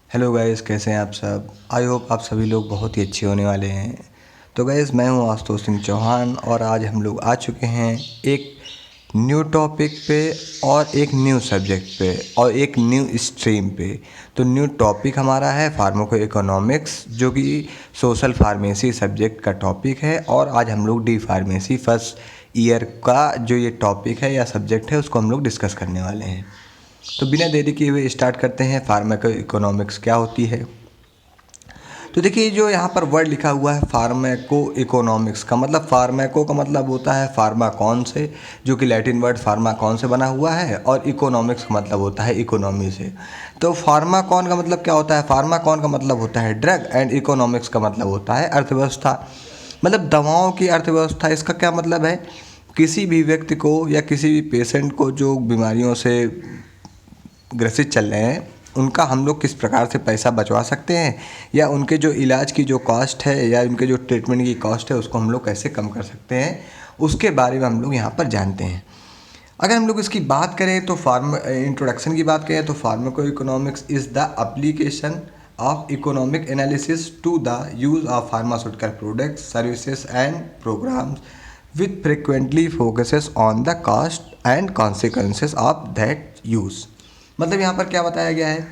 Hello guys, कैसे हैं आप सब। आई होप आप सभी लोग बहुत ही अच्छे होने वाले हैं। तो गाइस, मैं हूं आशुतोष सिंह चौहान और आज हम लोग आ चुके हैं एक न्यू टॉपिक पे और एक न्यू सब्जेक्ट पे और एक न्यू स्ट्रीम पे। तो न्यू टॉपिक हमारा है फार्माको इकोनॉमिक्स, जो कि सोशल फार्मेसी सब्जेक्ट का टॉपिक है। और आज हम लोग डी फार्मेसी फर्स्ट ईयर का जो ये टॉपिक है या सब्जेक्ट है उसको हम लोग डिस्कस करने वाले हैं। तो बिना देरी किए हुए स्टार्ट करते हैं। फार्माको इकोनॉमिक्स क्या होती है। तो देखिए, जो यहाँ पर वर्ड लिखा हुआ है फार्माको इकोनॉमिक्स का मतलब, फार्माको का मतलब होता है फार्माकॉन से, जो कि लैटिन वर्ड फार्माकॉन से बना हुआ है, और इकोनॉमिक्स का मतलब होता है इकोनॉमी से। तो फार्माकॉन का मतलब क्या होता है? फार्माकॉन का मतलब होता है ड्रग, एंड इकोनॉमिक्स का मतलब होता है अर्थव्यवस्था, मतलब दवाओं की अर्थव्यवस्था। इसका क्या मतलब है? किसी भी व्यक्ति को या किसी भी पेशेंट को जो बीमारियों से ग्रसित चल रहे हैं, उनका हम लोग किस प्रकार से पैसा बचवा सकते हैं, या उनके जो इलाज की जो कॉस्ट है या उनके जो ट्रीटमेंट की कॉस्ट है उसको हम लोग कैसे कम कर सकते हैं, उसके बारे में हम लोग यहाँ पर जानते हैं। अगर हम लोग इसकी बात करें तो इंट्रोडक्शन की बात करें तो pharmacoeconomics is the application of economic analysis to the use of pharmaceutical products services and programs with frequently focuses on the cost and consequences of that use. मतलब यहाँ पर क्या बताया गया है?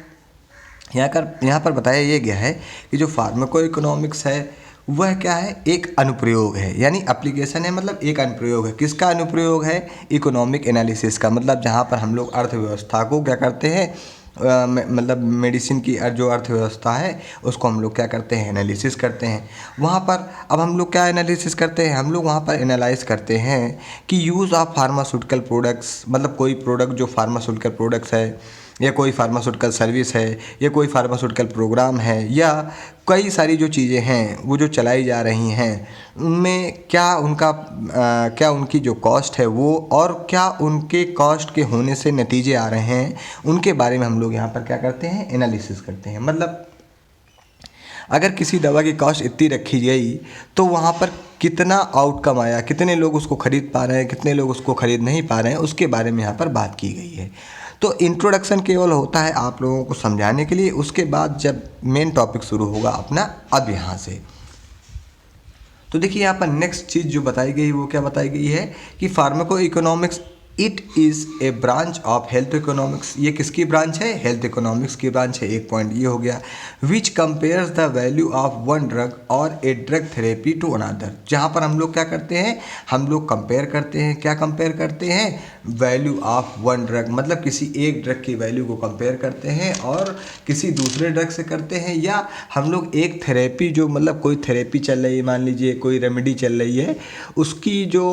यहाँ पर बताया ये गया है कि जो फार्माको इकोनॉमिक्स है वह क्या है? एक अनुप्रयोग है, यानी एप्लीकेशन है, मतलब एक अनुप्रयोग है। किसका अनुप्रयोग है? इकोनॉमिक एनालिसिस का। मतलब जहाँ पर हम लोग अर्थव्यवस्था को क्या करते हैं, मतलब मेडिसिन की जो अर्थव्यवस्था है उसको हम लोग क्या करते हैं? एनालिसिस करते हैं। वहाँ पर अब हम लोग क्या एनालिसिस करते हैं? हम लोग वहाँ पर एनालाइज करते हैं कि यूज़ ऑफ फार्मास्यूटिकल प्रोडक्ट्स, मतलब कोई प्रोडक्ट जो फार्मास्यूटिकल प्रोडक्ट्स है, या कोई फार्मास्यूटिकल सर्विस है, या कोई फार्मास्यूटिकल प्रोग्राम है, या कई सारी जो चीज़ें हैं वो जो चलाई जा रही हैं, उनमें क्या उनकी जो कॉस्ट है वो, और क्या उनके कॉस्ट के होने से नतीजे आ रहे हैं, उनके बारे में हम लोग यहाँ पर क्या करते हैं? एनालिसिस करते हैं। मतलब अगर किसी दवा की कॉस्ट इतनी रखी गई तो वहाँ पर कितना आउटकम आया, कितने लोग उसको ख़रीद पा रहे हैं, कितने लोग उसको ख़रीद नहीं पा रहे हैं, उसके बारे में यहाँ पर बात की गई है। तो इंट्रोडक्शन केवल होता है आप लोगों को समझाने के लिए, उसके बाद जब मेन टॉपिक शुरू होगा अपना अब यहाँ से। तो देखिए, यहाँ पर नेक्स्ट चीज़ जो बताई गई वो क्या बताई गई है कि pharmaco economics it is a branch of health economics. ये किसकी ब्रांच है? हेल्थ इकोनॉमिक्स की ब्रांच है। एक पॉइंट ये हो गया। Which compares the value of one drug और a drug therapy to another. जहाँ पर हम लोग क्या करते हैं? हम लोग कंपेयर करते हैं। क्या कंपेयर करते हैं? वैल्यू ऑफ वन ड्रग, मतलब किसी एक ड्रग की वैल्यू को कंपेयर करते हैं और किसी दूसरे ड्रग से करते हैं, या हम लोग एक थेरेपी जो, मतलब कोई थेरेपी चल रही है, मान लीजिए कोई रेमेडी चल रही है, उसकी जो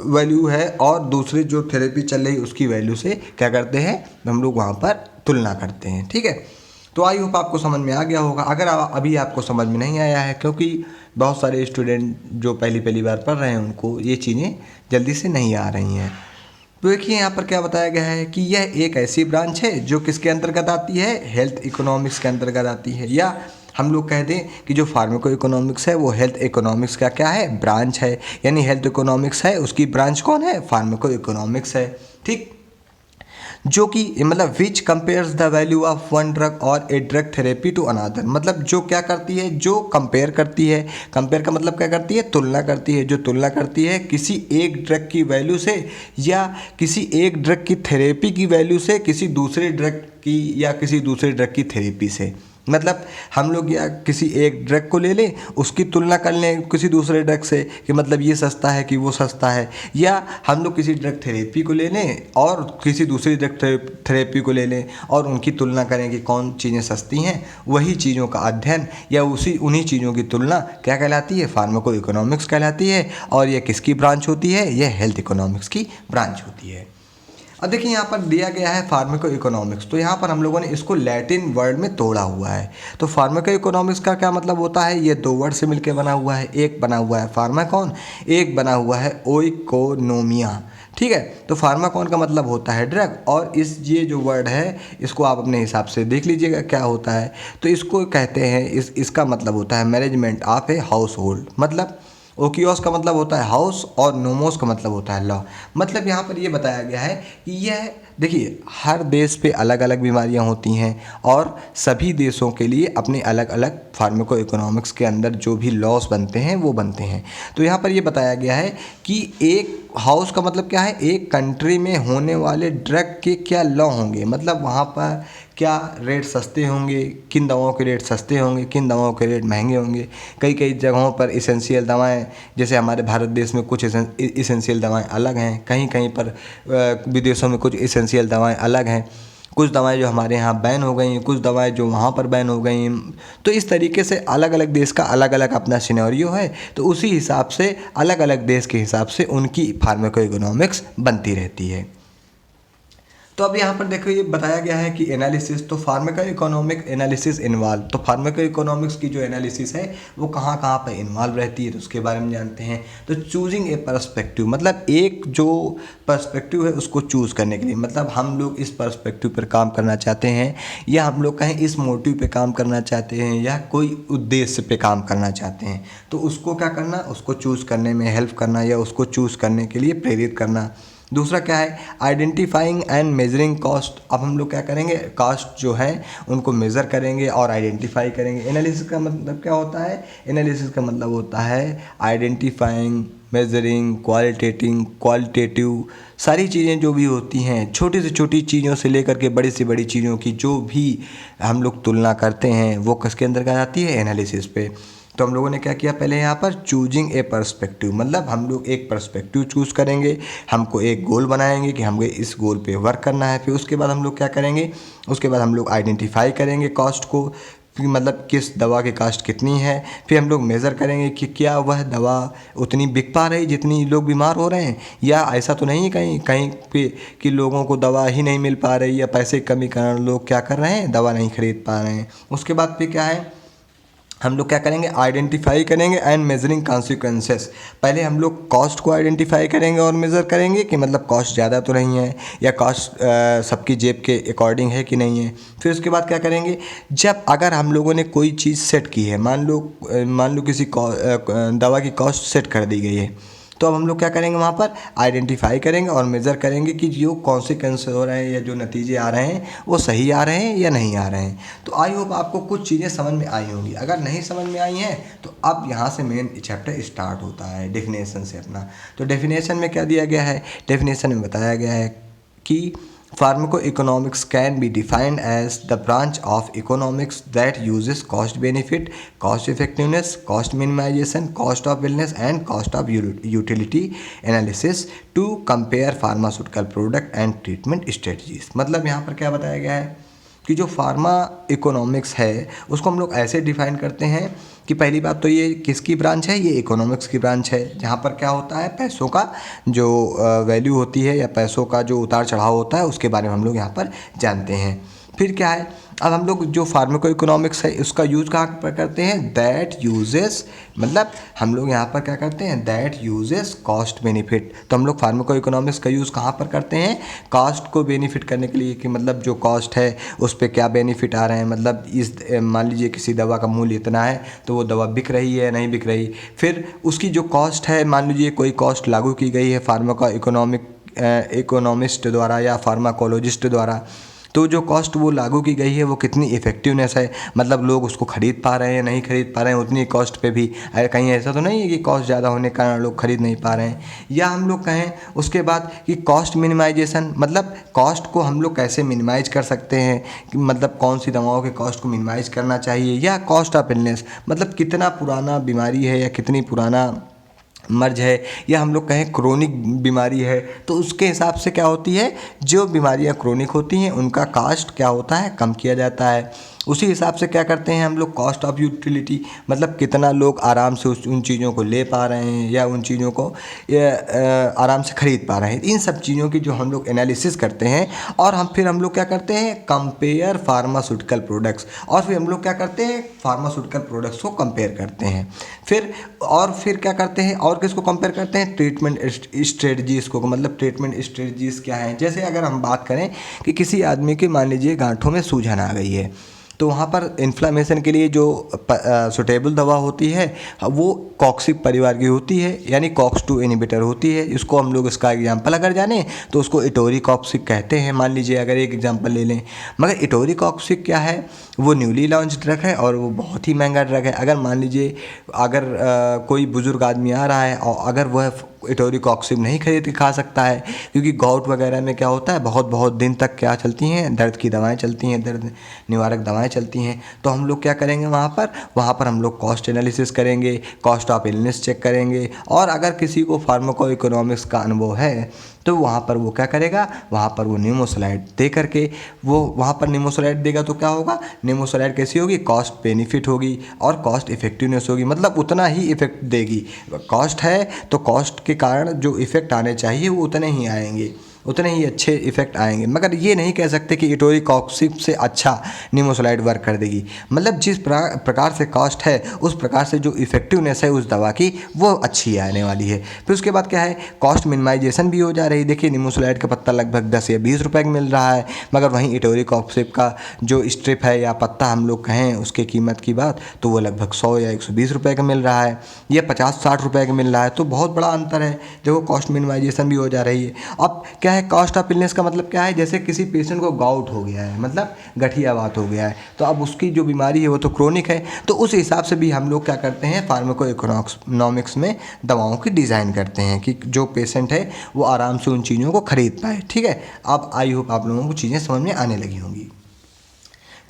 वैल्यू है और दूसरी जो थेरेपी चल रही है उसकी वैल्यू से क्या करते हैं? हम लोग वहाँ पर तुलना करते हैं। ठीक है, तो आई होप आपको समझ में आ गया होगा। अगर अभी आपको समझ में नहीं आया है, क्योंकि बहुत सारे स्टूडेंट जो पहली पहली बार पढ़ रहे हैं उनको ये चीज़ें जल्दी से नहीं आ रही हैं। तो देखिए, यहाँ पर क्या बताया गया है कि यह एक ऐसी ब्रांच है जो किसके अंतर्गत आती है? हेल्थ इकोनॉमिक्स के अंतर्गत आती है। या हम लोग कह दें कि जो फार्माको इकोनॉमिक्स है वो हेल्थ इकोनॉमिक्स का क्या है? ब्रांच है। यानी हेल्थ इकोनॉमिक्स है, उसकी ब्रांच कौन है? फार्माको इकोनॉमिक्स है। ठीक, जो कि मतलब which compares the value of one drug और a drug therapy to another. मतलब जो क्या करती है? जो कंपेयर करती है। कंपेयर का मतलब क्या करती है? तुलना करती है। जो तुलना करती है किसी एक ड्रग की वैल्यू से, या किसी एक ड्रग की थेरेपी की वैल्यू से किसी दूसरे ड्रग की, या किसी दूसरे ड्रग की थेरेपी से। मतलब हम लोग या किसी एक ड्रग को ले लें, उसकी तुलना कर लें किसी दूसरे ड्रग से कि मतलब ये सस्ता है कि वो सस्ता है, या हम लोग किसी ड्रग थेरेपी को ले लें और किसी दूसरी ड्रग थेरेपी को ले लें और उनकी तुलना करें कि कौन चीज़ें सस्ती हैं। वही चीज़ों का अध्ययन या उन्हीं चीज़ों की तुलना क्या कहलाती है? फार्माको इकोनॉमिक्स कहलाती है। और यह किसकी ब्रांच होती है? यह हेल्थ इकोनॉमिक्स की ब्रांच होती है। अब देखिए, यहाँ पर दिया गया है फार्माको इकोनॉमिक्स, तो यहाँ पर हम लोगों ने इसको लैटिन वर्ड में तोड़ा हुआ है। तो फार्माको इकोनॉमिक्स का क्या मतलब होता है? ये दो वर्ड से मिलकर बना हुआ है। एक बना हुआ है फार्माकॉन, एक बना हुआ है ओइकोनोमिया। ठीक है, तो फार्माकॉन का मतलब होता है ड्रग, और ये जो वर्ड है इसको आप अपने हिसाब से देख लीजिएगा क्या होता है। तो इसको कहते हैं, इसका मतलब होता है management of a house hold. मतलब ओकियोस का मतलब होता है हाउस और नोमोस का मतलब होता है लॉ। मतलब यहाँ पर ये बताया गया है कि यह देखिए हर देश पे अलग अलग बीमारियाँ होती हैं और सभी देशों के लिए अपने अलग अलग फार्माको इकोनॉमिक्स के अंदर जो भी लॉस बनते हैं वो बनते हैं। तो यहाँ पर ये बताया गया है कि एक हाउस का मतलब क्या है, एक कंट्री में होने वाले ड्रग के क्या लॉ होंगे, मतलब वहाँ पर क्या रेट सस्ते होंगे, किन दवाओं के रेट सस्ते होंगे, किन दवाओं के रेट महंगे होंगे। कई कई जगहों पर इसेंशियल दवाएं, जैसे हमारे भारत देश में कुछ इसेंशियल दवाएं अलग हैं, कहीं कहीं पर विदेशों में कुछ इसेंशियल दवाएं अलग हैं। कुछ दवाएं जो हमारे यहाँ बैन हो गई हैं, कुछ दवाएं जो वहाँ पर बैन हो गई हैं। तो इस तरीके से अलग अलग देश का अलग अलग अपना सिनेरियो है, तो उसी हिसाब से अलग अलग देश के हिसाब से उनकी फार्माको इकोनॉमिक्स बनती रहती है। तो अब यहाँ पर देखो ये बताया गया है कि एनालिसिस, तो फार्माको इकोनॉमिक एनालिसिस इन्वॉल्व, तो फार्माको इकोनॉमिक्स की जो एनालिसिस है वो कहाँ कहाँ पर इन्वॉल्व रहती है, तो उसके बारे में जानते हैं। तो चूजिंग ए पर्सपेक्टिव, मतलब एक जो पर्सपेक्टिव है उसको चूज़ करने के लिए, मतलब हम लोग इस पर्सपेक्टिव पर काम करना चाहते हैं या हम लोग कहें इस मोटिव पे काम करना चाहते हैं या कोई उद्देश्य पे काम करना चाहते हैं, तो उसको क्या करना, उसको चूज़ करने में हेल्प करना या उसको चूज़ करने के लिए प्रेरित करना। दूसरा क्या है, आइडेंटिफाइंग एंड मेजरिंग कॉस्ट। अब हम लोग क्या करेंगे, कॉस्ट जो है उनको मेज़र करेंगे और आइडेंटिफाई करेंगे। एनालिसिस का मतलब क्या होता है, एनालिसिस का मतलब होता है आइडेंटिफाइंग, मेजरिंग, क्वालिटेटिव सारी चीज़ें जो भी होती हैं, छोटी से छोटी चीज़ों से लेकर के बड़ी से बड़ी चीज़ों की जो भी हम लोग तुलना करते हैं वो किसके अंदर आ जाती है, एनालिसिस पे। तो हम लोगों ने क्या किया पहले यहाँ पर, चूजिंग ए पर्सपेक्टिव, मतलब हम लोग एक पर्सपेक्टिव चूज़ करेंगे, हमको एक गोल बनाएंगे कि हमें इस गोल पे वर्क करना है। फिर उसके बाद हम लोग क्या करेंगे, उसके बाद हम लोग आइडेंटिफाई करेंगे कॉस्ट को, कि मतलब किस दवा की कॉस्ट कितनी है। फिर हम लोग मेज़र करेंगे कि क्या वह दवा उतनी बिक पा रही जितनी लोग बीमार हो रहे हैं, या ऐसा तो नहीं कहीं कहीं पे कि लोगों को दवा ही नहीं मिल पा रही या पैसे की कमी के कारण लोग क्या कर रहे हैं, दवा नहीं खरीद पा रहे हैं। उसके बाद फिर क्या है, हम लोग क्या करेंगे, आइडेंटिफाई करेंगे एंड मेजरिंग कॉन्सिक्वेंसेस। पहले हम लोग कॉस्ट को आइडेंटिफाई करेंगे और मेज़र करेंगे कि मतलब कॉस्ट ज़्यादा तो नहीं है या कॉस्ट सबकी जेब के अकॉर्डिंग है कि नहीं है। फिर उसके बाद क्या करेंगे, जब अगर हम लोगों ने कोई चीज़ सेट की है, मान लो किसी दवा की कॉस्ट सेट कर दी गई है, तो अब हम लोग क्या करेंगे, वहाँ पर आइडेंटिफाई करेंगे और मेज़र करेंगे कि जो कॉन्सिक्वेंस हो रहे हैं या जो नतीजे आ रहे हैं वो सही आ रहे हैं या नहीं आ रहे हैं। तो आई होप आपको कुछ चीज़ें समझ में आई होंगी। अगर नहीं समझ में आई हैं तो अब यहाँ से मेन चैप्टर स्टार्ट होता है डेफिनेशन से अपना। तो डेफिनेशन में क्या दिया गया है, डेफिनेशन में बताया गया है कि Pharmacoeconomics can be defined as the branch of economics that uses cost benefit, cost effectiveness, cost minimization, cost of wellness and cost of utility analysis to compare pharmaceutical product and treatment strategies। मतलब यहाँ पर क्या बताया गया है कि जो pharma economics है उसको हम लोग ऐसे डिफाइन करते हैं कि पहली बात तो ये किसकी ब्रांच है, ये इकोनॉमिक्स की ब्रांच है, जहाँ पर क्या होता है, पैसों का जो वैल्यू होती है या पैसों का जो उतार चढ़ाव होता है उसके बारे में हम लोग यहाँ पर जानते हैं। फिर क्या है, अब हम लोग जो फार्माको इकोनॉमिक्स है उसका यूज़ कहाँ पर करते हैं, दैट यूजेस, मतलब हम लोग यहाँ पर क्या करते हैं, दैट यूजेस कॉस्ट बेनिफिट। तो हम लोग फार्माको इकोनॉमिक्स का यूज़ कहाँ पर करते हैं, कॉस्ट को बेनिफिट करने के लिए, कि मतलब जो कॉस्ट है उस पर क्या बेनिफिट आ रहे हैं, मतलब इस मान लीजिए किसी दवा का मूल्य इतना है तो वो दवा बिक रही है नहीं बिक रही। फिर उसकी जो कॉस्ट है, मान लीजिए कोई कॉस्ट लागू की गई है फार्माको इकोनॉमिस्ट द्वारा या फार्माकोलॉजिस्ट द्वारा, तो जो कॉस्ट वो लागू की गई है वो कितनी इफ़ेक्टिवनेस है, मतलब लोग उसको ख़रीद पा रहे हैं नहीं खरीद पा रहे हैं उतनी कॉस्ट पे भी। कहीं ऐसा तो नहीं है कि कॉस्ट ज़्यादा होने के कारण लोग खरीद नहीं पा रहे हैं। या हम लोग कहें उसके बाद कि कॉस्ट मिनिमाइजेशन, मतलब कॉस्ट को हम लोग कैसे मिनिमाइज कर सकते हैं, कि मतलब कौन सी दवाओं के कॉस्ट को मिनिमाइज करना चाहिए। या कॉस्ट ऑफ इलनेस, मतलब कितना पुराना बीमारी है या कितनी पुराना मर्ज है, या हम लोग कहें क्रोनिक बीमारी है, तो उसके हिसाब से क्या होती है, जो बीमारियां क्रोनिक होती हैं उनका कास्ट क्या होता है, कम किया जाता है। उसी हिसाब से क्या करते हैं हम लोग, कॉस्ट ऑफ यूटिलिटी, मतलब कितना लोग आराम से उन चीज़ों को ले पा रहे हैं या उन चीज़ों को आराम से ख़रीद पा रहे हैं। इन सब चीज़ों की जो हम लोग एनालिसिस करते हैं और फिर हम लोग क्या करते हैं, कंपेयर फार्मास्यूटिकल प्रोडक्ट्स, और फिर हम लोग क्या करते हैं, फार्मास्यूटिकल प्रोडक्ट्स को कंपेयर करते हैं। फिर क्या करते हैं, और किसको कंपेयर करते हैं, ट्रीटमेंट स्ट्रेटजीज़ को, मतलब ट्रीटमेंट स्ट्रेटजीज़ क्या हैं। जैसे अगर हम बात करें कि किसी आदमी के मान लीजिए गांठों में सूजन आ गई है, तो वहाँ पर इन्फ्लामेशन के लिए जो सुटेबल दवा होती है वो कॉक्सिब परिवार की होती है, यानी कॉक्स-2 इनहिबिटर होती है। इसको हम लोग इसका एग्जाम्पल अगर जाने तो उसको इटोरीकॉक्सिब कहते हैं, मान लीजिए अगर एक एग्जाम्पल ले लें। मगर इटोरीकॉक्सिब क्या है, वो न्यूली लॉन्च ड्रग है और वो बहुत ही महंगा ड्रग है। अगर मान लीजिए अगर कोई बुज़ुर्ग आदमी आ रहा है और अगर वह इटोरीकॉक्सिब नहीं खरीद के खा सकता है, क्योंकि गाउट वगैरह में क्या होता है, बहुत बहुत दिन तक क्या चलती हैं, दर्द की दवाएं चलती हैं, दर्द निवारक दवाएं चलती हैं। तो हम लोग क्या करेंगे, वहाँ पर हम लोग कॉस्ट एनालिसिस करेंगे, कॉस्ट ऑफ इलनेस चेक करेंगे। और अगर किसी को फार्माको इकोनॉमिक्स का अनुभव है तो वहाँ पर वो क्या करेगा, वहाँ पर वो निमोसलाइड दे करके वो वहाँ पर निमोसलाइड देगा तो क्या होगा, निमोसलाइड कैसी होगी, कॉस्ट बेनिफिट होगी और कॉस्ट इफेक्टिवनेस होगी, मतलब उतना ही इफेक्ट देगी। कॉस्ट है तो कॉस्ट के कारण जो इफेक्ट आने चाहिए वो उतने ही आएंगे, उतने ही अच्छे इफेक्ट आएंगे। मगर ये नहीं कह सकते कि इटोरीकॉक्सिब से अच्छा निमोसलाइड वर्क कर देगी। मतलब जिस प्रकार से कॉस्ट है उस प्रकार से जो इफेक्टिवनेस है उस दवा की वो अच्छी आने वाली है। फिर उसके बाद क्या है, कॉस्ट मिनिमाइजेशन भी हो जा रही है। देखिए निमोसलाइड का पत्ता लगभग 10 या 20 रुपए का मिल रहा है, मगर वहीं इटोरीकॉक्सिब का जो स्ट्रिप है या पत्ता हम लोग कहें उसके कीमत की बात, तो वो लगभग 100 या 120 रुपए का मिल रहा है, या 50-60 रुपए का मिल रहा है। तो बहुत बड़ा अंतर है। देखो कॉस्ट मिनिमाइजेशन भी हो जा रही है। अब क्या है, कॉस्ट ऑफ इलनेस का मतलब क्या है, जैसे किसी पेशेंट को गाउट हो गया है, मतलब गठिया बात हो गया है, तो अब उसकी जो बीमारी है वो तो क्रोनिक है। तो उस हिसाब से भी हम लोग क्या करते हैं, फार्माको इकोनॉमिक्स में दवाओं की डिज़ाइन करते हैं कि जो पेशेंट है वो आराम से उन चीज़ों को खरीद पाए। ठीक है, अब आई होप आप लोगों को चीज़ें समझ में आने लगी होंगी।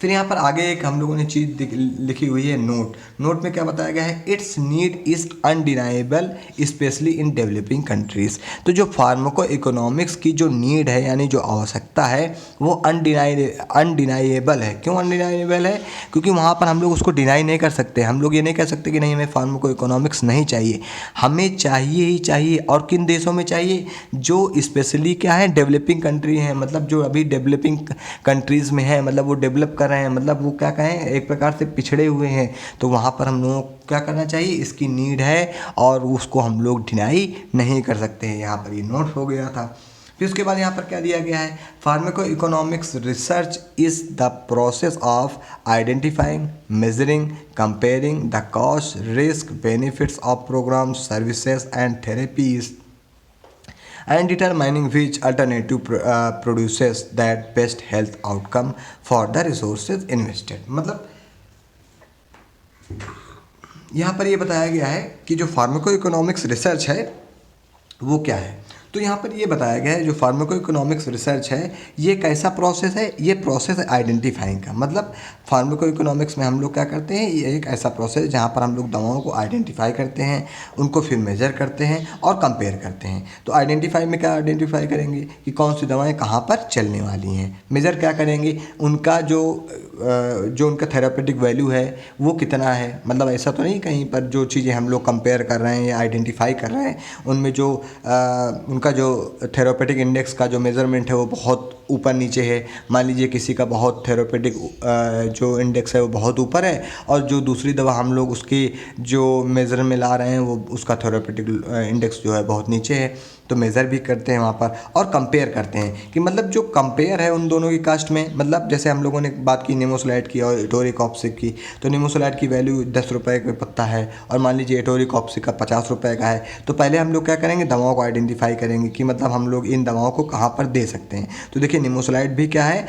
फिर यहाँ पर आगे एक हम लोगों ने चीज़ लिखी हुई है, नोट में क्या बताया गया है, it's need is undeniable specially in developing countries. तो जो फार्माको इकोनॉमिक्स की जो नीड है यानी जो आवश्यकता है वो अनडिनाइबल है। क्यों अनडिनाइबल है, क्योंकि वहाँ पर हम लोग उसको डिनाई नहीं कर सकते। हम लोग ये नहीं कह सकते कि नहीं हमें फार्माको इकोनॉमिक्स नहीं चाहिए, हमें चाहिए ही चाहिए। और किन देशों में चाहिए, जो स्पेशली क्या है, डेवलपिंग कंट्री हैं, मतलब जो अभी डेवलपिंग कंट्रीज़ में है, मतलब वो डेवलप कर रहे हैं, मतलब वो क्या कहें एक प्रकार से पिछड़े हुए हैं। तो वहाँ पर हम लोगों को क्या करना चाहिए, इसकी नीड है और उसको हम लोग डिनाई नहीं कर सकते हैं। यहाँ पर ये नोट हो गया था। फिर उसके बाद यहाँ पर क्या दिया गया है, pharmacoeconomics research is the process of identifying, measuring, comparing the cost, risk, benefits of programs, services and therapies and determining which alternative produces that best health outcome for the resources invested। मतलब यहाँ पर ये बताया गया है कि जो pharmaco economics research है वो क्या है। तो यहाँ पर ये बताया गया है जो फार्माको इकोनॉमिक्स रिसर्च है ये कैसा प्रोसेस है, ये प्रोसेस है आइडेंटिफाइंग का। मतलब फार्माको इकोनॉमिक्स में हम लोग क्या करते हैं, ये एक ऐसा प्रोसेस जहाँ पर हम लोग दवाओं को आइडेंटिफाई करते हैं, उनको फिर मेजर करते हैं और कंपेयर करते हैं। तो आइडेंटिफाई में क्या आइडेंटिफाई करेंगे कि कौन सी दवाएँ कहाँ पर चलने वाली हैं। मेजर क्या करेंगे, उनका जो उनका थेरापेटिक वैल्यू है वो कितना है। मतलब ऐसा तो नहीं कहीं पर जो चीज़ें हम लोग कंपेयर कर रहे हैं या आइडेंटिफाई कर रहे हैं उनमें जो उनका जो थेरापेटिक इंडेक्स का जो मेज़रमेंट है वो बहुत ऊपर नीचे है। मान लीजिए किसी का बहुत थेरापेटिक जो इंडेक्स है वो बहुत ऊपर है और जो दूसरी दवा हम लोग उसकी जो मेज़र में ला रहे हैं वो उसका थेरापेटिक इंडेक्स जो है बहुत नीचे है। तो मेज़र भी करते हैं वहाँ पर और कंपेयर करते हैं कि मतलब जो कंपेयर है उन दोनों की कास्ट में। मतलब जैसे हम लोगों ने बात की निमोसलाइड की और इटोरीकॉक्सिब की, तो निमोसलाइड की वैल्यू 10 रुपये का पत्ता है और मान लीजिए इटोरीकॉक्सिब का 50 रुपये का है। तो पहले हम लोग क्या करेंगे, दवाओं को आइडेंटिफाई करेंगे कि मतलब हम लोग इन दवाओं को कहाँ पर दे सकते हैं। तो देखिए निमोसलाइड भी क्या है,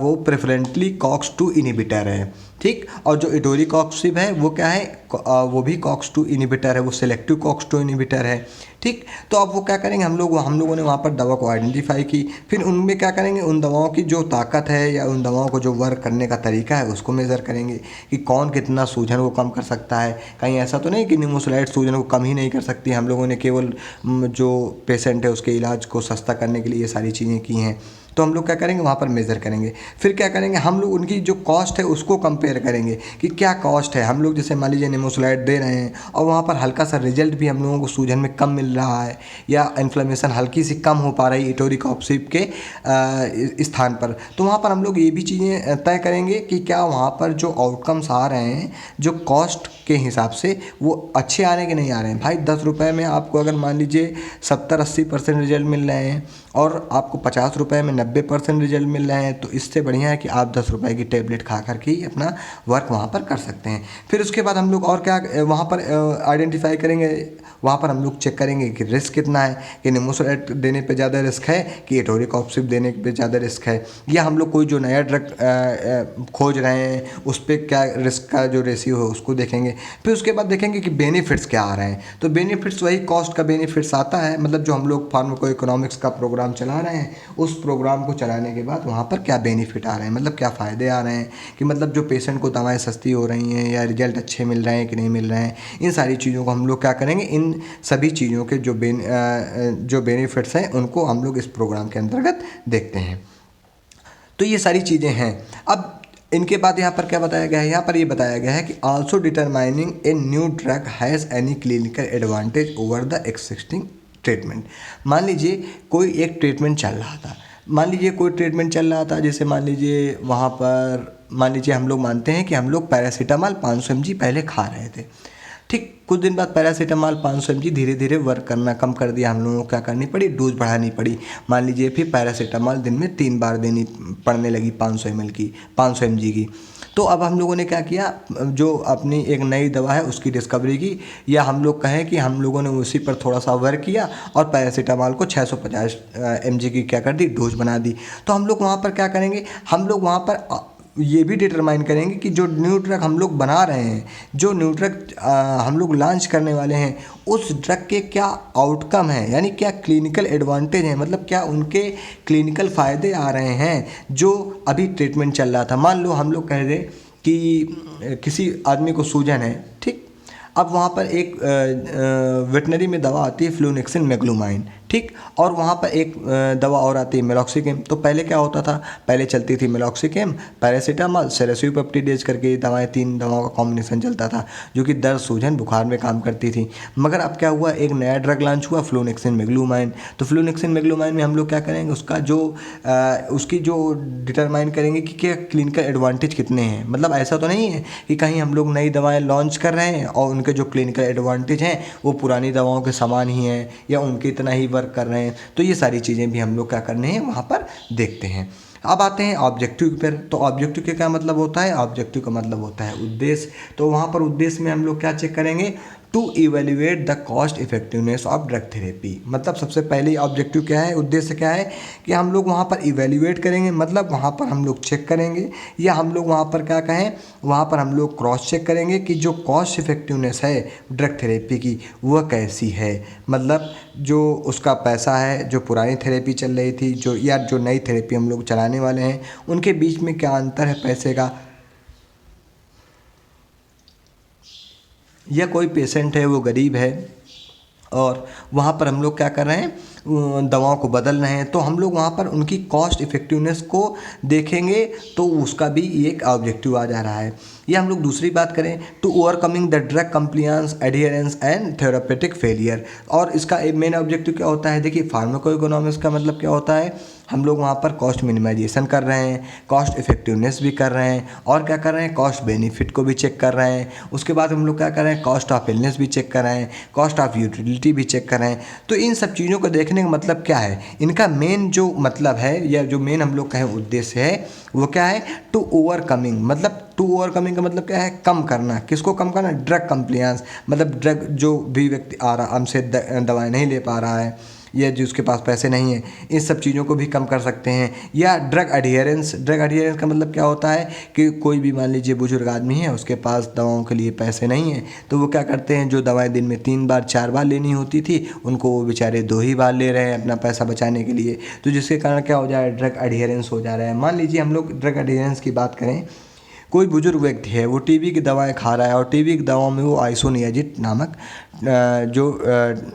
वो प्रेफरेंटली कॉक्स-2 इनहिबिटर है, ठीक। और जो इटोरीकॉक्सिब है वो क्या है, वो भी कॉक्स-2 इनहिबिटर है, वो सेलेक्टिव कॉक्स-2 इनहिबिटर है, ठीक। तो अब वो क्या करेंगे, हम लोगों ने वहाँ पर दवा को आइडेंटिफाई की, फिर उनमें क्या करेंगे, उन दवाओं की जो ताकत है या उन दवाओं को जो वर्क करने का तरीका है उसको मेज़र करेंगे कि कौन कितना सूजन को कम कर सकता है। कहीं ऐसा तो नहीं कि निमोसलाइड सूजन को कम ही नहीं कर सकती। हम लोगों ने केवल जो पेशेंट है उसके इलाज को सस्ता करने के लिए ये सारी चीज़ें की हैं। तो हम लोग क्या करेंगे, वहाँ पर मेज़र करेंगे। फिर क्या करेंगे, हम लोग उनकी जो कॉस्ट है उसको कंपेयर करेंगे कि क्या कॉस्ट है। हम लोग जैसे मान लीजिए निमोसलाइड दे रहे हैं और वहाँ पर हल्का सा रिजल्ट भी हम लोगों को सूजन में कम मिल रहा है या इन्फ्लेमेशन हल्की सी कम हो पा रही है इटोरीकॉक्सिब के स्थान पर, तो वहाँ पर हम लोग ये भी चीज़ें तय करेंगे कि क्या वहाँ पर जो आउटकम्स आ रहे हैं जो कॉस्ट के हिसाब से वो अच्छे आ रहे हैं कि नहीं आ रहे हैं। भाई 10 रुपये में आपको अगर मान लीजिए 70-80% रिजल्ट मिल रहे हैं और आपको 50 रुपये में 90% रिजल्ट मिल रहे हैं, तो इससे बढ़िया है कि आप 10 रुपये की टेबलेट खा कर के ही अपना वर्क वहाँ पर कर सकते हैं। फिर उसके बाद हम लोग और क्या वहाँ पर आइडेंटिफाई करेंगे, वहाँ पर हम लोग चेक करेंगे कि रिस्क कितना है, कि निमोसोलेट देने पे ज़्यादा रिस्क है कि एटोरिकॉप्सिब देने पे ज़्यादा रिस्क है, या हम लोग कोई जो नया ड्रग खोज रहे हैं उस पर क्या रिस्क का जो रेशियो है उसको देखेंगे। फिर उसके बाद देखेंगे कि बेनिफिट्स क्या आ रहे हैं। तो बेनिफिट्स वही कॉस्ट का बेनिफिट्स आता है, मतलब जो हम लोग फार्माको इकोनॉमिक्स का प्रोग्राम चला रहे हैं उस प्रोग्राम को चलाने के बाद वहाँ पर क्या बेनिफिट आ रहे हैं, मतलब क्या फ़ायदे आ रहे हैं, कि मतलब जो पेशेंट को दवाएँ सस्ती हो रही हैं या रिजल्ट अच्छे मिल रहे हैं कि नहीं मिल रहे हैं। इन सारी चीज़ों को हम लोग क्या करेंगे, इन सभी चीज़ों के जो बेनिफिट्स हैं उनको हम लोग इस प्रोग्राम के अंतर्गत देखते हैं। तो ये सारी चीज़ें हैं। अब इनके बाद यहाँ पर क्या बताया गया है, यहाँ पर ये बताया गया है कि also determining a new drug has any clinical advantage over the existing treatment. मान लीजिए कोई एक ट्रीटमेंट चल रहा था, जैसे मान लीजिए वहाँ पर मान लीजिए हम लोग मानते हैं कि हम लोग पैरासीटामॉल 500 mg पहले खा रहे थे। ठीक कुछ दिन बाद पैरासीटामॉल 500 mg धीरे धीरे वर्क करना कम कर दिया, हम लोगों को क्या करनी पड़ी, डोज बढ़ानी पड़ी। मान लीजिए फिर पैरासीटामॉल दिन में 3 बार देनी पड़ने लगी 500 mg की। तो अब हम लोगों ने क्या किया, जो अपनी एक नई दवा है उसकी डिस्कवरी की, या हम लोग कहें कि हम लोगों ने उसी पर थोड़ा सा वर्क किया और पैरासीटामॉल को 650 mg की क्या कर दी, डोज बना दी। तो हम लोग वहाँ पर क्या करेंगे, हम लोग वहाँ पर ये भी डिटरमाइन करेंगे कि जो न्यू ड्रग हम लोग बना रहे हैं, जो न्यू ड्रग हम लोग लॉन्च करने वाले हैं, उस ड्रग के क्या आउटकम है, यानी क्या क्लिनिकल एडवांटेज हैं, मतलब क्या उनके क्लिनिकल फ़ायदे आ रहे हैं जो अभी ट्रीटमेंट चल रहा था। मान लो हम लोग कह दें कि किसी आदमी को सूजन है, ठीक, अब वहाँ पर एक वेटनरी में दवा आती है फ्लूनेक्सिन मैग्लूमाइन, ठीक, और वहाँ पर एक दवा और आती है मेलॉक्सिकेम। तो पहले क्या होता था, पहले चलती थी मेलॉक्सिकेम, पैरासीटामॉल, सेरेसियोपेप्टिडेज करके दवाएं, 3 दवाओं का कॉम्बिनेशन चलता था जो कि दर्द, सूजन, बुखार में काम करती थी। मगर अब क्या हुआ, एक नया ड्रग लॉन्च हुआ फ्लूनेक्सिन मैग्लूमाइन। तो फ्लूनेक्सिन मैग्लूमाइन में हम लोग क्या करेंगे, उसकी जो डिटरमाइन करेंगे कि क्या क्लिनिकल एडवांटेज कितने हैं। मतलब ऐसा तो नहीं है कि कहीं हम लोग नई दवाएँ लॉन्च कर रहे हैं और उनके जो क्लिनिकल एडवांटेज हैं वो पुरानी दवाओं के समान ही हैं या उनके इतना ही वर्क कर रहे हैं। तो ये सारी चीज़ें भी हम लोग क्या करने हैं, वहाँ पर देखते हैं। अब आते हैं ऑब्जेक्टिव पर। तो ऑब्जेक्टिव का क्या मतलब होता है, ऑब्जेक्टिव का मतलब होता है उद्देश्य। तो वहाँ पर उद्देश्य में हम लोग क्या चेक करेंगे, to evaluate the cost effectiveness of drug therapy. मतलब सबसे पहले ऑब्जेक्टिव क्या है, उद्देश्य क्या है, कि हम लोग वहाँ पर इवेल्युएट करेंगे, मतलब वहाँ पर हम लोग चेक करेंगे, या हम लोग वहाँ पर क्या कहें, वहाँ पर हम लोग क्रॉस चेक करेंगे कि जो कॉस्ट इफेक्टिवनेस है ड्रग थेरेपी की वह कैसी है। मतलब जो उसका पैसा है, जो पुरानी थेरेपी चल रही थी जो नई थेरेपी हम लोग चलाने वाले हैं, उनके बीच में क्या अंतर है पैसे का। या कोई पेशेंट है वो गरीब है और वहाँ पर हम लोग क्या कर रहे हैं, दवाओं को बदल रहे हैं, तो हम लोग वहाँ पर उनकी कॉस्ट इफ़ेक्टिवनेस को देखेंगे, तो उसका भी एक ऑब्जेक्टिव आ जा रहा है। या हम लोग दूसरी बात करें, to overcoming the drug compliance, adherence and therapeutic failure. और इसका मेन ऑब्जेक्टिव क्या होता है, देखिए फार्माको इकोनॉमिक्स का मतलब क्या होता है, हम लोग वहाँ पर कॉस्ट मिनिमाइजेशन कर रहे हैं, कॉस्ट इफेक्टिवनेस भी कर रहे हैं, और क्या कर रहे हैं, कॉस्ट बेनिफिट को भी चेक कर रहे हैं। उसके बाद हम लोग क्या कर रहे हैं, कॉस्ट ऑफ इलनेस भी चेक कर रहे हैं, कॉस्ट ऑफ यूटिलिटी भी चेक कर रहे हैं। तो इन सब चीज़ों को देखने का मतलब क्या है, इनका मेन जो मतलब है या जो मेन हम लोग कहें उद्देश्य है वो क्या है, टू ओवरकमिंग। मतलब टू ओवरकमिंग का मतलब क्या है, कम करना। किसको कम करना, ड्रग कंप्लायंस, मतलब ड्रग जो भी व्यक्ति आराम से दवाएं नहीं ले पा रहा है या जिसके पास पैसे नहीं है, इन सब चीज़ों को भी कम कर सकते हैं। या ड्रग एडहेरेंस, ड्रग एडहेरेंस का मतलब क्या होता है कि कोई भी मान लीजिए बुजुर्ग आदमी है, उसके पास दवाओं के लिए पैसे नहीं हैं, तो वो क्या करते हैं, जो दवाएं दिन में 3 बार 4 बार लेनी होती थी उनको वो बेचारे 2 ही बार ले रहे हैं अपना पैसा बचाने के लिए। तो जिसके कारण क्या हो जा रहा है, ड्रग एडहेरेंस हो जा रहा है। मान लीजिए हम लोग ड्रग एडहेरेंस की बात करें, कोई बुजुर्ग व्यक्ति है वो टीबी की दवाएं खा रहा है और टीबी की दवाओं में वो आइसोनियाजिड नामक जो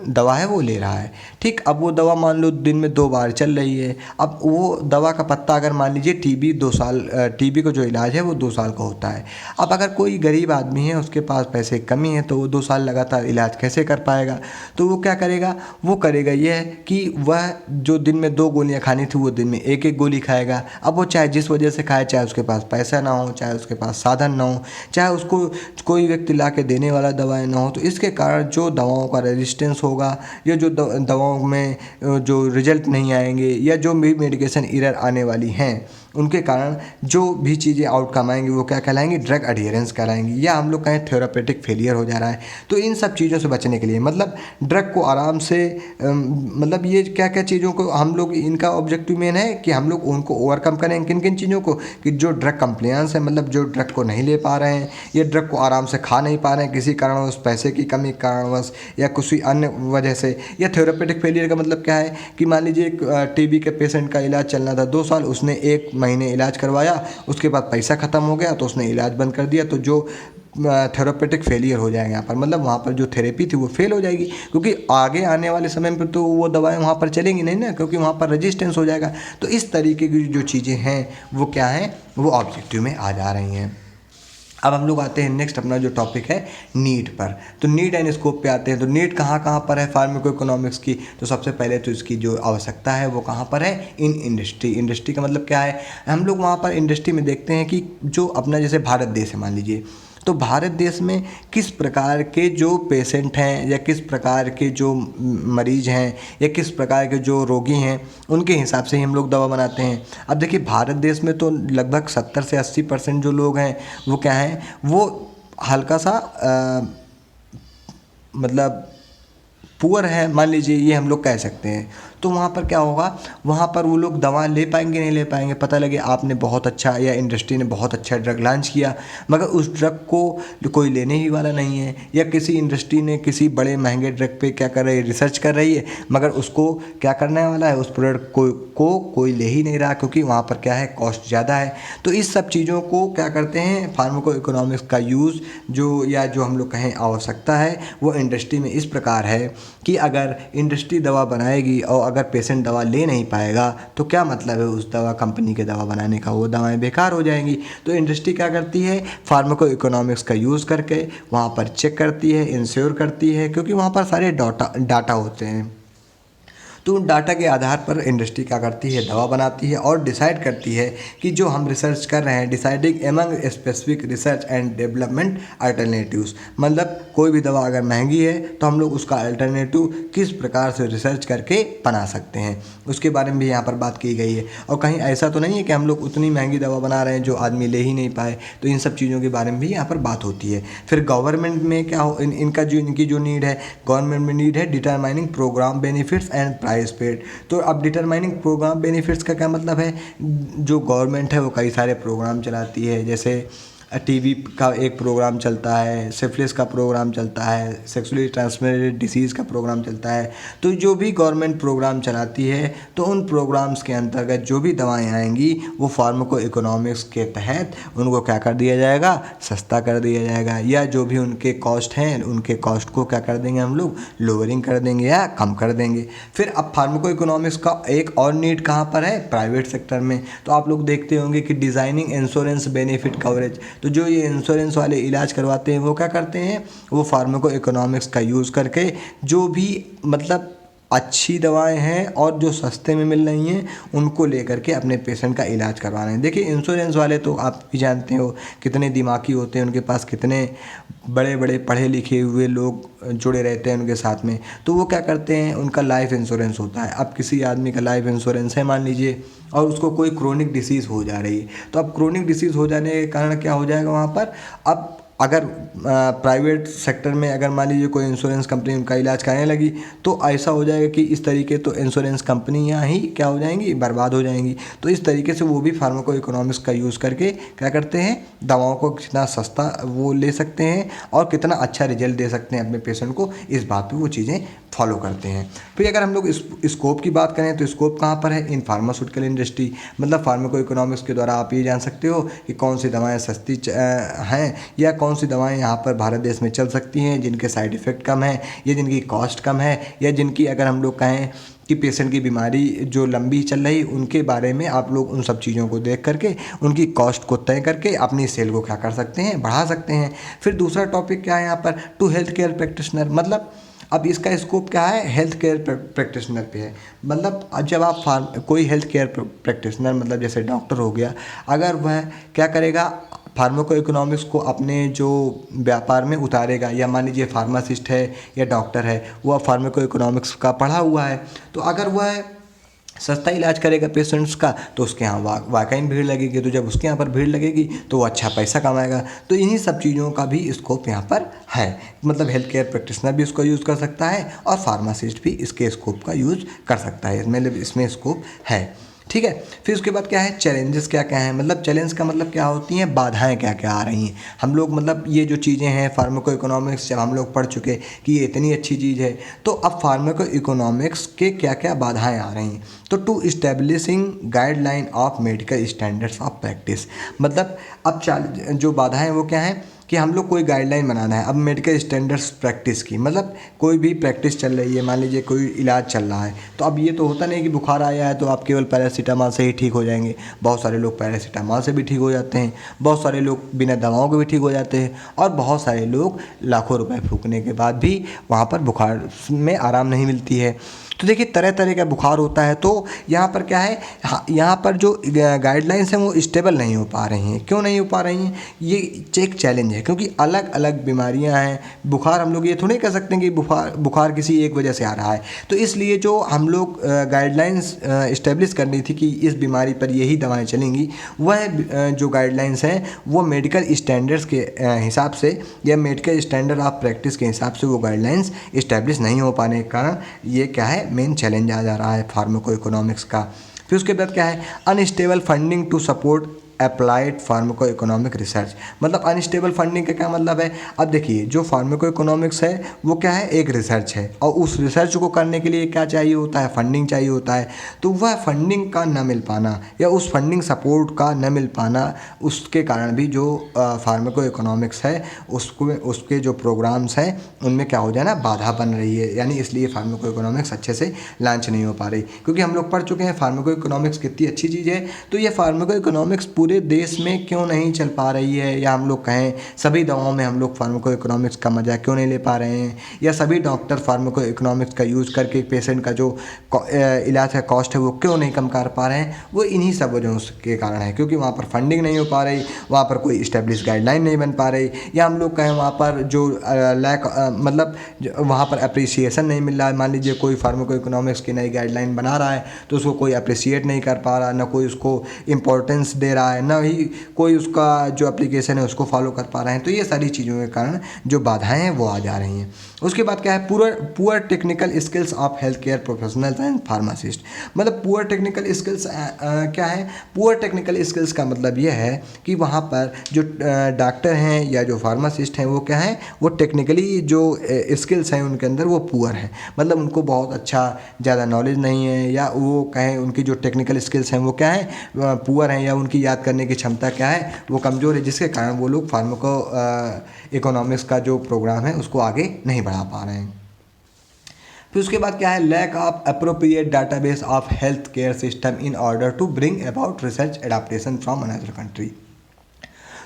दवा है वो ले रहा है, ठीक। अब वो दवा मान लो दिन में 2 बार चल रही है। अब वो दवा का पत्ता अगर मान लीजिए टीबी का जो इलाज है वो 2 साल का होता है। अब अगर कोई गरीब आदमी है, उसके पास पैसे की कमी है, तो वो 2 साल लगातार इलाज कैसे कर पाएगा। तो वो क्या करेगा, वो करेगा ये है कि वह जो दिन में 2 गोलियाँ खानी थी वो दिन में 1-1 गोली खाएगा। अब वो चाहे जिस वजह से खाए, चाहे उसके पास पैसा ना हो, चाहे उसके पास साधन ना हो, चाहे उसको कोई व्यक्ति ला के देने वाला दवाएं ना हो, तो इसके कारण जो दवाओं का रेजिस्टेंस होगा या जो दवाओं में जो रिजल्ट नहीं आएंगे या जो भी मेडिकेशन एरर आने वाली हैं उनके कारण जो भी चीज़ें आउटकम आएंगी वो क्या कहलाएंगी, ड्रग अडियरेंस कहलाएंगी, या हम लोग कहें थेरापेटिक फेलियर हो जा रहा है। तो इन सब चीज़ों से बचने के लिए मतलब ड्रग को आराम से मतलब ये क्या क्या चीज़ों को हम लोग, इनका ऑब्जेक्टिव मेन है कि हम लोग उनको ओवरकम करें। किन किन चीज़ों को, कि जो ड्रग कंप्लेंस है, मतलब जो ड्रग को नहीं ले पा रहे हैं या ड्रग को आराम से खा नहीं पा रहे हैं किसी कारणवश, पैसे की कमी के कारणवश या किसी अन्य वजह से। या थेरापेटिक फेलियर का मतलब क्या है कि मान लीजिए एक टीबी के पेशेंट का इलाज चलना था 2 साल, उसने 1 महीने इलाज करवाया, उसके बाद पैसा ख़त्म हो गया तो उसने इलाज बंद कर दिया, तो जो थेरापेटिक फेलियर हो जाएगा यहाँ पर, मतलब वहाँ पर जो थेरेपी थी वो फेल हो जाएगी, क्योंकि आगे आने वाले समय में तो वो दवाएं वहाँ पर चलेंगी नहीं ना, क्योंकि वहाँ पर रेजिस्टेंस हो जाएगा। तो इस तरीके की जो चीज़ें हैं वो क्या हैं, वो ऑब्जेक्टिव में आ जा रही हैं। अब हम लोग आते हैं नेक्स्ट, अपना जो टॉपिक है नीड पर। तो नीड एंड स्कोप पे आते हैं। तो नीड कहाँ कहाँ पर है फार्माको इकोनॉमिक्स की, तो सबसे पहले तो इसकी जो आवश्यकता है वो कहाँ पर है, इन इंडस्ट्री। इंडस्ट्री का मतलब क्या है, हम लोग वहाँ पर इंडस्ट्री में देखते हैं कि जो अपना जैसे भारत देश है मान लीजिए, तो भारत देश में किस प्रकार के जो पेशेंट हैं या किस प्रकार के जो मरीज हैं या किस प्रकार के जो रोगी हैं उनके हिसाब से ही हम लोग दवा बनाते हैं। अब देखिए भारत देश में तो लगभग 70 से 80% जो लोग हैं वो क्या हैं, वो हल्का सा मतलब पुअर है मान लीजिए, ये हम लोग कह सकते हैं। तो वहाँ पर क्या होगा, वहाँ पर वो लोग दवा ले पाएंगे नहीं ले पाएंगे, पता लगे आपने बहुत अच्छा या इंडस्ट्री ने बहुत अच्छा ड्रग लॉन्च किया मगर उस ड्रग को कोई लेने ही वाला नहीं है, या किसी इंडस्ट्री ने किसी बड़े महंगे ड्रग पे क्या कर रही है, रिसर्च कर रही है, मगर उसको क्या करने वाला है, उस प्रोडक्ट को कोई ले ही नहीं रहा, क्योंकि वहाँ पर क्या है, कॉस्ट ज़्यादा है। तो इस सब चीज़ों को क्या करते हैं, फार्माको इकोनॉमिक्स का यूज़ जो या जो हम लोग कहें आवश्यकता है वो इंडस्ट्री में इस प्रकार है कि अगर इंडस्ट्री दवा बनाएगी और अगर पेशेंट दवा ले नहीं पाएगा तो क्या मतलब है उस दवा कंपनी के दवा बनाने का, वो दवाएं बेकार हो जाएंगी। तो इंडस्ट्री क्या करती है, फार्माको इकोनॉमिक्स का यूज़ करके वहाँ पर चेक करती है, इंश्योर करती है, क्योंकि वहाँ पर सारे डाटा होते हैं। तो उन डाटा के आधार पर इंडस्ट्री क्या करती है, दवा बनाती है और डिसाइड करती है कि जो हम रिसर्च कर रहे हैं, deciding among specific research and development alternatives, मतलब कोई भी दवा अगर महंगी है तो हम लोग उसका अल्टरनेटिव किस प्रकार से रिसर्च करके बना सकते हैं, उसके बारे में भी यहाँ पर बात की गई है। और कहीं ऐसा तो नहीं है कि हम लोग उतनी महंगी दवा बना रहे हैं जो आदमी ले ही नहीं पाए, तो इन सब चीज़ों के बारे में भी यहाँ पर बात होती है। फिर गवर्नमेंट में क्या हो, इनकी जो नीड है, गवर्नमेंट में नीड है determining program benefits and price paid. तो अब डिटरमाइनिंग प्रोग्राम बेनिफिट्स का क्या मतलब है, जो गवर्नमेंट है वो कई सारे प्रोग्राम चलाती है, जैसे टीबी का एक प्रोग्राम चलता है, सिफिलिस का प्रोग्राम चलता है, सेक्सुअली ट्रांसमिटेड डिसीज़ का प्रोग्राम चलता है। तो जो भी गवर्नमेंट प्रोग्राम चलाती है तो उन प्रोग्राम्स के अंतर्गत जो भी दवाएं आएंगी वो फार्माको इकोनॉमिक्स के तहत उनको क्या कर दिया जाएगा, सस्ता कर दिया जाएगा, या जो भी उनके कॉस्ट हैं उनके कॉस्ट को क्या कर देंगे हम लोग, लोअरिंग कर देंगे या कम कर देंगे। फिर अब फार्माको इकोनॉमिक्स का एक और नीड कहाँ पर है, प्राइवेट सेक्टर में। तो आप लोग देखते होंगे कि डिज़ाइनिंग इंश्योरेंस बेनिफिट कवरेज, तो जो ये इंश्योरेंस वाले इलाज करवाते हैं वो क्या करते हैं, वो फार्माको इकोनॉमिक्स का यूज़ करके जो भी मतलब अच्छी दवाएं हैं और जो सस्ते में मिल रही हैं उनको लेकर के अपने पेशेंट का इलाज करवा रहे हैं। देखिए इंश्योरेंस वाले तो आप भी जानते हो कितने दिमागी होते हैं, उनके पास कितने बड़े बड़े पढ़े लिखे हुए लोग जुड़े रहते हैं उनके साथ में। तो वो क्या करते हैं, उनका लाइफ इंश्योरेंस होता है। अब किसी आदमी का लाइफ इंश्योरेंस है मान लीजिए और उसको कोई क्रोनिक डिसीज़ हो जा रही है, तो अब क्रोनिक डिसीज़ हो जाने के कारण क्या हो जाएगा वहाँ पर, अब अगर प्राइवेट सेक्टर में अगर मान लीजिए कोई इंश्योरेंस कंपनी उनका इलाज कराने लगी तो ऐसा हो जाएगा कि इस तरीके तो इंश्योरेंस कंपनियां ही क्या हो जाएंगी, बर्बाद हो जाएंगी। तो इस तरीके से वो भी फार्माको इकोनॉमिक्स का यूज़ करके क्या करते हैं, दवाओं को कितना सस्ता वो ले सकते हैं और कितना अच्छा रिजल्ट दे सकते हैं अपने पेशेंट को, इस बात पर वो चीज़ें फॉलो करते हैं। फिर अगर हम लोग स्कोप की बात करें तो स्कोप कहाँ पर है, इन फार्मास्यूटिकल इंडस्ट्री, मतलब फार्माको इकोनॉमिक्स के द्वारा आप ये जान सकते हो कि कौन सी दवाएं सस्ती हैं या कौन सी दवाएं यहाँ पर भारत देश में चल सकती हैं जिनके साइड इफ़ेक्ट कम है या जिनकी कॉस्ट कम है या जिनकी अगर हम लोग कहें कि पेशेंट की बीमारी जो लंबी चल रही उनके बारे में आप लोग उन सब चीज़ों को देख करके उनकी कॉस्ट को तय करके अपनी सेल को क्या कर सकते हैं, बढ़ा सकते हैं। फिर दूसरा टॉपिक क्या है यहाँ पर, टू हेल्थ केयर प्रैक्टिशनर, मतलब अब इसका स्कोप क्या है, हेल्थ केयर प्रैक्टिशनर पे है। मतलब जब आप कोई हेल्थ केयर प्रैक्टिशनर मतलब जैसे डॉक्टर हो गया, अगर वह क्या करेगा, फार्माको इकोनॉमिक्स को अपने जो व्यापार में उतारेगा, या मान लीजिए फार्मासिस्ट है या डॉक्टर है, वह फार्माको इकोनॉमिक्स का पढ़ा हुआ है, तो अगर वह सस्ता इलाज करेगा पेशेंट्स का तो उसके यहाँ वाकई में भीड़ लगेगी, तो जब उसके यहाँ पर भीड़ लगेगी तो वो अच्छा पैसा कमाएगा। तो इन्हीं सब चीज़ों का भी स्कोप यहाँ पर है, मतलब हेल्थ केयर प्रैक्टिशनर भी इसको यूज़ कर सकता है और फार्मासिस्ट भी इसके स्कोप का यूज़ कर सकता है, मतलब इसमें स्कोप है। ठीक है, फिर उसके बाद क्या है, चैलेंजेस क्या क्या हैं, मतलब चैलेंज का मतलब क्या होती हैं, बाधाएं क्या क्या आ रही हैं। हम लोग मतलब ये जो चीज़ें हैं फार्माको इकोनॉमिक्स जब हम लोग पढ़ चुके कि ये इतनी अच्छी चीज़ है, तो अब फार्माको इकोनॉमिक्स के क्या क्या बाधाएं आ रही हैं। तो to establishing guideline of medical standards of practice, मतलब अब जो बाधाएं वो क्या हैं कि हम लोग कोई गाइडलाइन बनाना है अब मेडिकल स्टैंडर्ड्स प्रैक्टिस की, मतलब कोई भी प्रैक्टिस चल रही है, मान लीजिए कोई इलाज चल रहा है, तो अब ये तो होता नहीं कि बुखार आया है तो आप केवल पैरासीटामॉल से ही ठीक हो जाएंगे। बहुत सारे लोग पैरासीटामॉल से भी ठीक हो जाते हैं, बहुत सारे लोग बिना दवाओं के भी ठीक हो जाते हैं, और बहुत सारे लोग लाखों रुपए फूकने के बाद भी वहाँ पर बुखार में आराम नहीं मिलती है। तो देखिए तरह तरह का बुखार होता है, तो यहाँ पर क्या है, यहाँ पर जो गाइडलाइंस हैं वो स्टेबल नहीं हो पा रही हैं। क्यों नहीं हो पा रही हैं, ये एक चैलेंज है, क्योंकि अलग अलग बीमारियाँ हैं। बुखार हम लोग ये थोड़ी कह सकते हैं कि बुखार किसी एक वजह से आ रहा है, तो इसलिए जो हम लोग गाइडलाइंस इस्टेब्लिश करनी थी कि इस बीमारी पर यही दवाएँ चलेंगी, वह जो गाइडलाइंस हैं वो मेडिकल स्टैंडर्ड्स के हिसाब से या मेडिकल स्टैंडर्ड ऑफ प्रैक्टिस के हिसाब से वो गाइडलाइंस इस्टेब्लिश नहीं हो पाने के कारण ये क्या है, मेन चैलेंज आ जा रहा है फार्माको इकोनॉमिक्स का। फिर उसके बाद क्या है, unstable funding to support applied pharmacoeconomic research, मतलब अनस्टेबल फंडिंग का क्या मतलब है। अब देखिए जो फार्माको इकोनॉमिक्स है वो क्या है, एक रिसर्च है, और उस रिसर्च को करने के लिए क्या चाहिए होता है, फंडिंग चाहिए होता है। तो वह फंडिंग का न मिल पाना या उस फंडिंग सपोर्ट का न मिल पाना, उसके कारण भी जो फार्माको इकोनॉमिक्स है उसके जो प्रोग्राम्स हैं उनमें क्या हो जाए ना, बाधा बन रही है, यानी इसलिए फार्माको इकोनॉमिक्स अच्छे से लॉन्च नहीं हो पा रही। क्योंकि हम लोग पढ़ चुके हैं फार्माको इकोनॉमिक्स कितनी अच्छी चीज़ है, तो ये फार्माको इकोनॉमिक्स पूरे देश में क्यों नहीं चल पा रही है, या हम लोग कहें सभी दवाओं में हम लोग फार्माको इकोनॉमिक्स का मजा क्यों नहीं ले पा रहे हैं, या सभी डॉक्टर फार्माको इकोनॉमिक्स का यूज़ करके पेशेंट का जो इलाज का कॉस्ट है वो क्यों नहीं कम कर पा रहे हैं, वो इन्हीं सब वजहों के कारण है। क्योंकि वहाँ पर फंडिंग नहीं हो पा रही, वहाँ पर कोई इस्टेब्लिश गाइडलाइन नहीं बन पा रही, या हम लोग कहें वहाँ पर जो मतलब वहाँ पर अप्रिसिएशन नहीं मिल रहा है। मान लीजिए कोई फार्माको इकोनॉमिक्स की नई गाइडलाइन बना रहा है तो उसको कोई अप्रिसिएट नहीं कर पा रहा, ना कोई उसको इम्पोर्टेंस दे रहा है, ना ही कोई उसका जो एप्लीकेशन है उसको फॉलो कर पा रहे हैं। तो ये सारी चीज़ों के कारण जो बाधाएं हैं वो आ जा रही हैं। उसके बाद क्या है, poor technical skills of health care professionals and pharmacist, मतलब पुअर टेक्निकल स्किल्स क्या है, पुअर टेक्निकल स्किल्स का मतलब ये है कि वहाँ पर जो डॉक्टर हैं या जो फार्मासिस्ट हैं वो क्या है, वो टेक्निकली जो स्किल्स हैं उनके अंदर वो पुअर हैं, मतलब उनको बहुत अच्छा ज़्यादा नॉलेज नहीं है, या वो कहें उनकी जो टेक्निकल स्किल्स हैं वो क्या है, पुअर हैं, या उनकी याद करने की क्षमता क्या है, वो कमज़ोर है, जिसके कारण वो लोग फार्माको इकोनॉमिक्स का जो प्रोग्राम है उसको आगे नहीं बढ़ा पा रहे हैं। फिर उसके बाद क्या है, lack of appropriate database of health care system in order to bring about research adaptation from another country.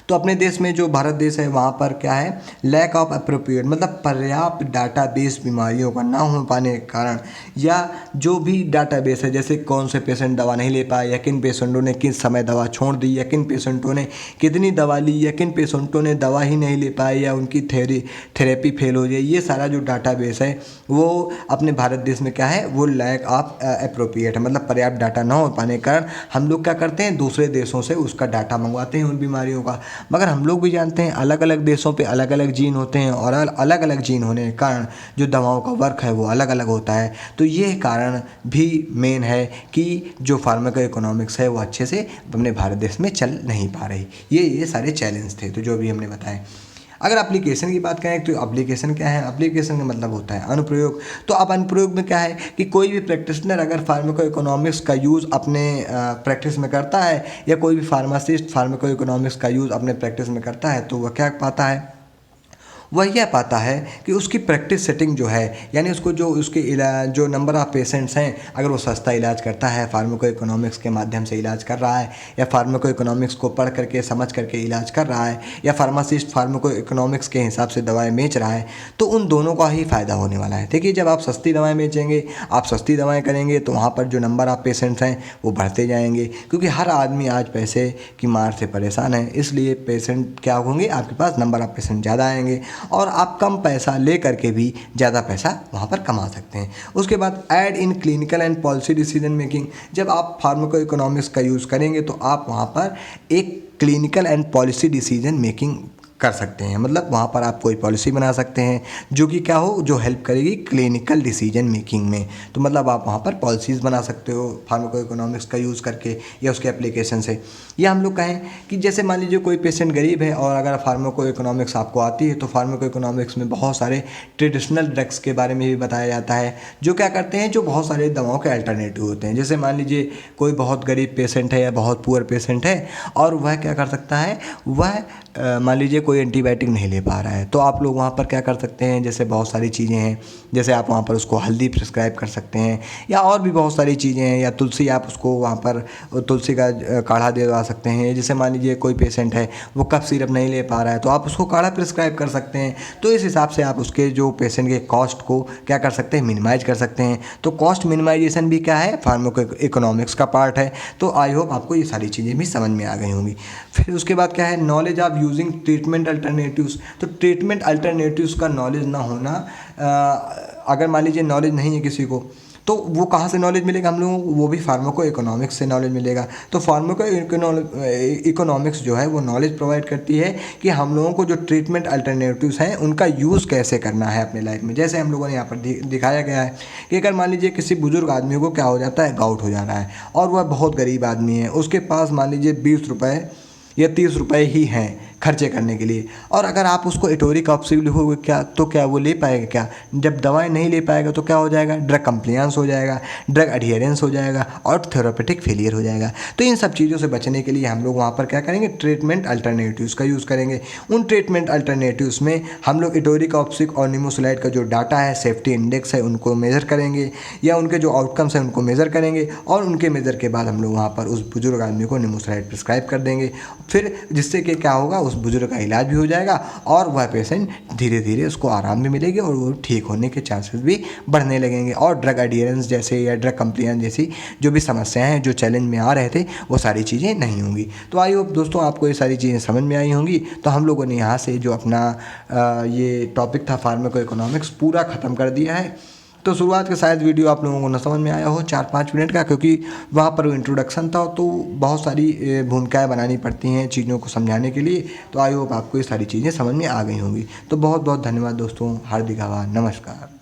तो अपने देश में जो भारत देश है वहाँ पर क्या है, लैक ऑफ अप्रोप्रिएट मतलब पर्याप्त डाटाबेस बीमारियों का ना हो पाने के कारण, या जो भी डाटाबेस है जैसे कौन से पेशेंट दवा नहीं ले पाए, या किन पेशेंटों ने किस समय दवा छोड़ दी, या किन पेशेंटों ने कितनी दवा ली, या किन पेशेंटों ने दवा ही नहीं ले पाए, या उनकी थेरेपी फेल हो जाए, ये सारा जो डाटाबेस है वो अपने भारत देश में क्या है, वो लैक ऑफ अप्रोप्रिएट है, मतलब पर्याप्त डाटा ना हो पाने के कारण हम लोग क्या करते हैं, दूसरे देशों से उसका डाटा मंगवाते हैं उन बीमारियों का। मगर हम लोग भी जानते हैं अलग अलग देशों पे अलग अलग जीन होते हैं, और अलग अलग जीन होने के कारण जो दवाओं का वर्क है वो अलग अलग होता है। तो ये कारण भी मेन है कि जो फार्माको इकोनॉमिक्स है वो अच्छे से अपने भारत देश में चल नहीं पा रही। ये सारे चैलेंज थे तो जो भी हमने बताए। अगर एप्लीकेशन की बात करें तो एप्लीकेशन क्या है, एप्लीकेशन का मतलब होता है अनुप्रयोग। तो अब अनुप्रयोग में क्या है कि कोई भी प्रैक्टिशनर अगर फार्माको इकोनॉमिक्स का यूज़ अपने प्रैक्टिस में करता है, या कोई भी फार्मासिस्ट फार्माको इकोनॉमिक्स का यूज़ अपने प्रैक्टिस में करता है, तो वह क्या पाता है, वह यह पाता है कि उसकी प्रैक्टिस सेटिंग जो है, यानी उसको जो उसके इलाज जो नंबर ऑफ़ पेशेंट्स हैं, अगर वो सस्ता इलाज करता है, फार्माको इकोनॉमिक्स के माध्यम से इलाज कर रहा है, या फार्माको इकोनॉमिक्स को पढ़ करके समझ करके इलाज कर रहा है, या फार्मासिस्ट फार्माको इकोनॉमिक्स के हिसाब से दवाएं बेच रहा है, तो उन दोनों का ही फ़ायदा होने वाला है। देखिए, जब आप सस्ती दवाएं बेचेंगे, आप सस्ती दवाएं करेंगे, तो वहाँ पर जो नंबर ऑफ़ पेशेंट्स हैं वो बढ़ते जाएंगे, क्योंकि हर आदमी आज पैसे की मार से परेशान है। इसलिए पेशेंट क्या होंगे, आपके पास नंबर ऑफ़ पेशेंट ज़्यादा आएंगे और आप कम पैसा ले करके भी ज़्यादा पैसा वहाँ पर कमा सकते हैं। उसके बाद add in clinical and policy decision making. जब आप फार्माको इकोनॉमिक्स का यूज़ करेंगे तो आप वहाँ पर एक clinical and policy decision making कर सकते हैं। मतलब वहाँ पर आप कोई पॉलिसी बना सकते हैं जो कि क्या हो, जो हेल्प करेगी क्लिनिकल डिसीजन मेकिंग में। तो मतलब आप वहाँ पर पॉलिसीज़ बना सकते हो फार्माको इकोनॉमिक्स का यूज़ करके या उसके एप्लीकेशन से। या हम लोग कहें कि जैसे मान लीजिए कोई पेशेंट गरीब है और अगर फार्माको इकोनॉमिक्स आपको आती है, तो फार्माको इकोनॉमिक्स में बहुत सारे ट्रेडिशनल ड्रग्स के बारे में भी बताया जाता है, जो क्या करते हैं, जो बहुत सारे दवाओं के अल्टरनेटिव होते हैं। जैसे मान लीजिए कोई बहुत गरीब पेशेंट है या बहुत पुअर पेशेंट है और वह क्या कर सकता है, वह मान लीजिए कोई एंटीबायोटिक नहीं ले पा रहा है, तो आप लोग वहाँ पर क्या कर सकते हैं, जैसे बहुत सारी चीज़ें हैं, जैसे आप वहाँ पर उसको हल्दी प्रिस्क्राइब कर सकते हैं, या और भी बहुत सारी चीज़ें हैं, या तुलसी, आप उसको वहाँ पर तुलसी का काढ़ा दिलवा सकते हैं। जैसे मान लीजिए कोई पेशेंट है वो कफ सिरप नहीं ले पा रहा है, तो आप उसको काढ़ा प्रिस्क्राइब कर सकते हैं। तो इस हिसाब से आप उसके जो पेशेंट के कॉस्ट को क्या कर सकते हैं, मिनिमाइज कर सकते हैं। तो कॉस्ट मिनिमाइजेशन भी क्या है, फार्माको इकोनॉमिक्स का पार्ट है। तो आई होप आपको ये सारी चीज़ें भी समझ में आ गई होंगी। फिर उसके बाद क्या है, knowledge of using treatment alternatives. तो ट्रीटमेंट अल्टरनेटिव्स का नॉलेज ना होना, अगर मान लीजिए नॉलेज नहीं है किसी को, तो वो कहाँ से नॉलेज मिलेगा हम लोगों को, वो भी फार्माको इकोनॉमिक्स से नॉलेज मिलेगा। तो फार्माको इकोनॉमिक्स जो है वो नॉलेज प्रोवाइड करती है कि हम लोगों को जो ट्रीटमेंट अल्टरनेटिव्स हैं उनका यूज़ कैसे करना है अपने लाइफ में। जैसे हम लोगों ने यहाँ पर दिखाया गया है कि अगर मान लीजिए किसी बुजुर्ग आदमी को क्या हो जाता है, गाउट हो जाना है, और वह बहुत गरीब आदमी है, उसके पास मान लीजिए 20 रुपये या 30 रुपये ही हैं खर्चे करने के लिए, और अगर आप उसको एटोरी कॉप्सिब लिखोगे क्या, तो क्या वो ले पाएगा क्या? जब दवाएं नहीं ले पाएगा तो क्या हो जाएगा, ड्रग कंप्लायंस हो जाएगा, ड्रग एडहियरेंस हो जाएगा और थेरापेटिक फेलियर हो जाएगा। तो इन सब चीज़ों से बचने के लिए हम लोग वहाँ पर क्या करेंगे, ट्रीटमेंट अल्टरनेटिव्स का यूज़ करेंगे। उन ट्रीटमेंट अल्टरनेटिव्स में हम लोग एटोरी कॉप्सिब और निमोसुलाइड का जो डाटा है, सेफ्टी इंडेक्स है, उनको मेज़र करेंगे, या उनके जो आउटकम्स हैं उनको मेज़र करेंगे, और उनके मेज़र के बाद हम लोग वहाँ पर उस बुजुर्ग आदमी को निमोसुलाइड प्रिस्क्राइब कर देंगे। फिर जिससे कि क्या होगा, उस बुजुर्ग का इलाज भी हो जाएगा और वह पेशेंट धीरे धीरे उसको आराम भी मिलेगी और वो ठीक होने के चांसेस भी बढ़ने लगेंगे, और ड्रग एडियरेंस जैसे या ड्रग कंप्लायंस जैसी जो भी समस्याएं हैं, जो चैलेंज में आ रहे थे, वो सारी चीज़ें नहीं होंगी। तो आई होप दोस्तों आपको ये सारी चीज़ें समझ में आई होंगी। तो हम लोगों ने यहाँ से जो अपना ये टॉपिक था फार्माको इकोनॉमिक्स पूरा ख़त्म कर दिया है। तो शुरुआत के शायद वीडियो आप लोगों को न समझ में आया हो 4-5 मिनट का, क्योंकि वहाँ पर वो इंट्रोडक्शन था, तो बहुत सारी भूमिकाएं बनानी पड़ती हैं चीज़ों को समझाने के लिए। तो आई होप आपको ये सारी चीज़ें समझ में आ गई होंगी। तो बहुत बहुत धन्यवाद दोस्तों, हार्दिक आभार, नमस्कार।